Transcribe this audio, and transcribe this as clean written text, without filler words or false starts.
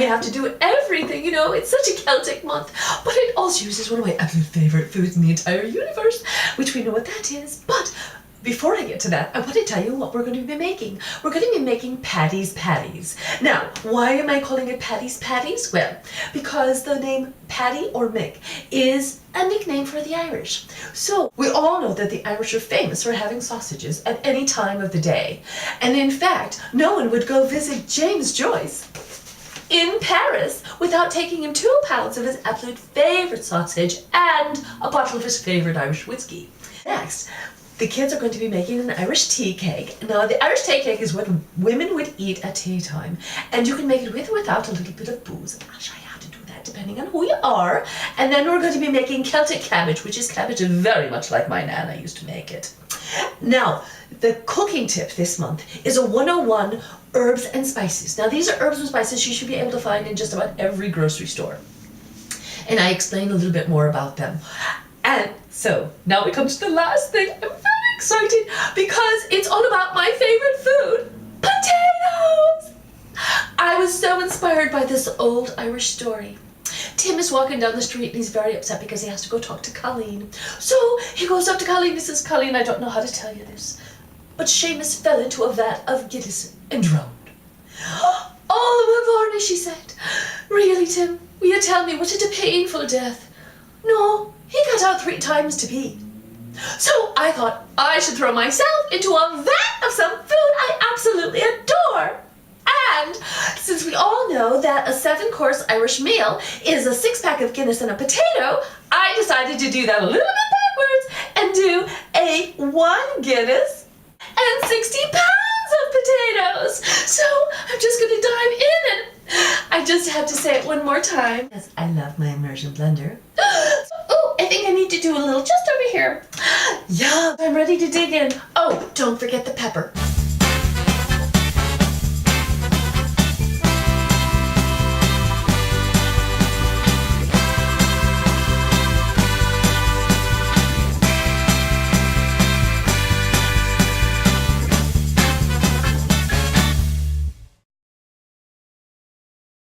have to do everything, you know, it's such a Celtic month, but it also uses one of my absolute favourite foods in the entire universe, which we know what that is. But before I get to that, I want to tell you what we're going to be making. We're going to be making Paddy's Patties. Now, why am I calling it Paddy's Patties? Well, because the name Paddy or Mick is a nickname for the Irish. So we all know that the Irish are famous for having sausages at any time of the day. And in fact, no one would go visit James Joyce in Paris without taking him 2 pounds of his absolute favourite sausage and a bottle of his favourite Irish whiskey. Next, the kids are going to be making an Irish tea cake. Now, the Irish tea cake is what women would eat at tea time. And you can make it with or without a little bit of booze. I'll show you how to do that depending on who you are. And then we're going to be making Celtic Cabbage, which is cabbage very much like my Nana used to make it. Now, the cooking tip this month is a 101 herbs and spices. Now, these are herbs and spices you should be able to find in just about every grocery store. And I explain a little bit more about them. And so now we come to the last thing. I'm very excited because it's all about my favorite food, potatoes. I was so inspired by this old Irish story. Tim is walking down the street and he's very upset because he has to go talk to Colleen. So he goes up to Colleen and says, Colleen, I don't know how to tell you this, but Seamus fell into a vat of Guinness and drowned. Oh, Lorna, she said. Really, Tim? Will you tell me, was it a painful death? No. He got out 3 times to pee. So I thought I should throw myself into a vat of some food I absolutely adore. And since we all know that a 7-course Irish meal is a 6-pack of Guinness and a potato, I decided to do that a little bit backwards and do a 1 Guinness and 60 pounds of potatoes. So I'm just going to dive in and I just have to say it one more time. Yes, I love my immersion blender. Oh, I think I need to do a little just over here. Yeah, I'm ready to dig in. Oh, don't forget the pepper.